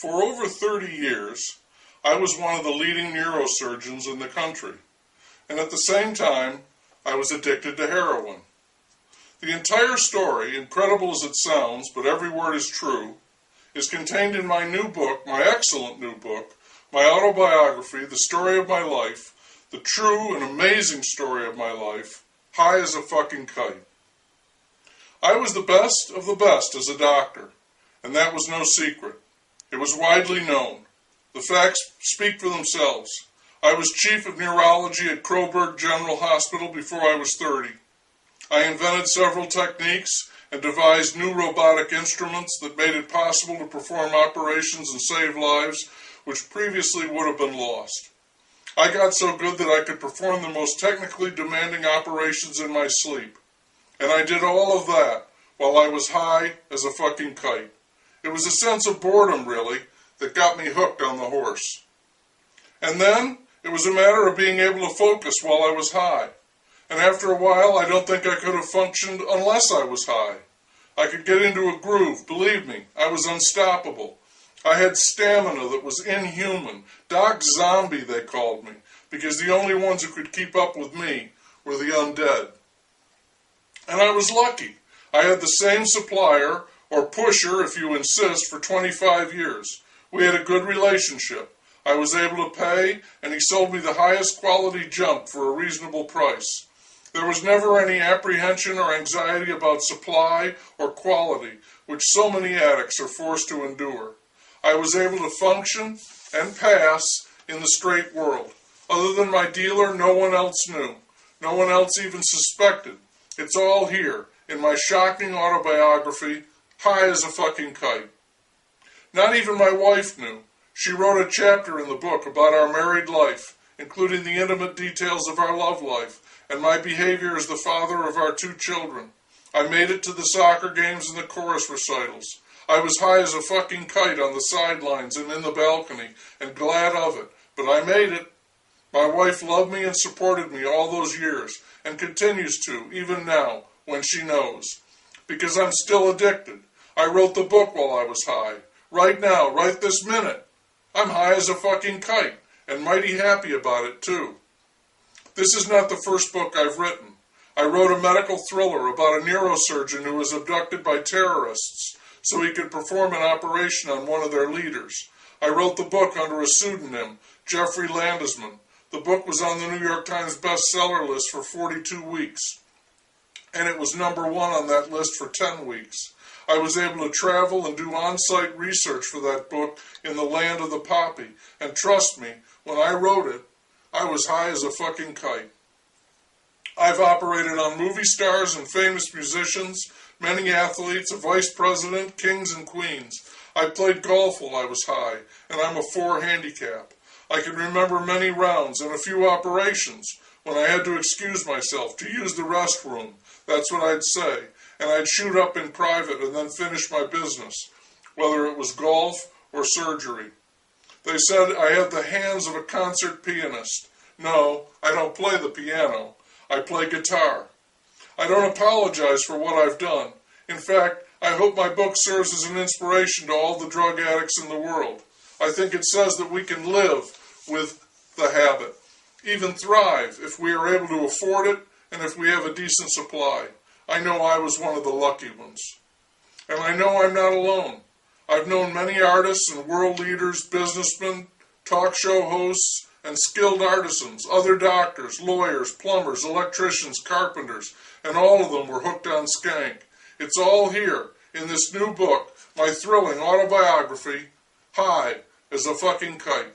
For over 30 years, I was one of the leading neurosurgeons in the country, and at the same time, I was addicted to heroin. The entire story, incredible as it sounds, but every word is true, is contained in my new book, my excellent new book, my autobiography, The Story of My Life, the true and amazing story of my life, High as a Fucking Kite. I was the best of the best as a doctor, and that was no secret. It was widely known. The facts speak for themselves. I was chief of neurology at Coburg General Hospital before I was 30. I invented several techniques and devised new robotic instruments that made it possible to perform operations and save lives which previously would have been lost. I got so good that I could perform the most technically demanding operations in my sleep. And I did all of that while I was high as a fucking kite. It was a sense of boredom, really, that got me hooked on the horse. And then, it was a matter of being able to focus while I was high. And after a while, I don't think I could have functioned unless I was high. I could get into a groove, believe me, I was unstoppable. I had stamina that was inhuman. Doc Zombie, they called me, because the only ones who could keep up with me were the undead. And I was lucky. I had the same supplier, or pusher if you insist, for 25 years. We had a good relationship. I was able to pay, and he sold me the highest quality junk for a reasonable price. There was never any apprehension or anxiety about supply or quality, which so many addicts are forced to endure. I was able to function and pass in the straight world. Other than my dealer, no one else knew. No one else even suspected. It's all here, in my shocking autobiography, High as a Fucking Kite. Not even my wife knew. She wrote a chapter in the book about our married life, including the intimate details of our love life, and my behavior as the father of our 2 children. I made it to the soccer games and the chorus recitals. I was high as a fucking kite on the sidelines and in the balcony, and glad of it, but I made it. My wife loved me and supported me all those years, and continues to, even now, when she knows. Because I'm still addicted. I wrote the book while I was high. Right now, right this minute. I'm high as a fucking kite, and mighty happy about it, too. This is not the first book I've written. I wrote a medical thriller about a neurosurgeon who was abducted by terrorists so he could perform an operation on one of their leaders. I wrote the book under a pseudonym, Jeffrey Landesman. The book was on the New York Times bestseller list for 42 weeks, and it was #1 on that list for 10 weeks. I was able to travel and do on-site research for that book in the land of the poppy, and trust me, when I wrote it, I was high as a fucking kite. I've operated on movie stars and famous musicians, many athletes, a vice president, kings and queens. I played golf while I was high, and I'm a 4 handicap. I can remember many rounds and a few operations when I had to excuse myself to use the restroom. That's what I'd say, and I'd shoot up in private and then finish my business, whether it was golf or surgery. They said I had the hands of a concert pianist. No, I don't play the piano. I play guitar. I don't apologize for what I've done. In fact, I hope my book serves as an inspiration to all the drug addicts in the world. I think it says that we can live with the habit, even thrive if we are able to afford it and if we have a decent supply. I know I was one of the lucky ones. And I know I'm not alone. I've known many artists and world leaders, businessmen, talk show hosts, and skilled artisans, other doctors, lawyers, plumbers, electricians, carpenters, and all of them were hooked on skank. It's all here in this new book, my thrilling autobiography, High as a Fucking Kite.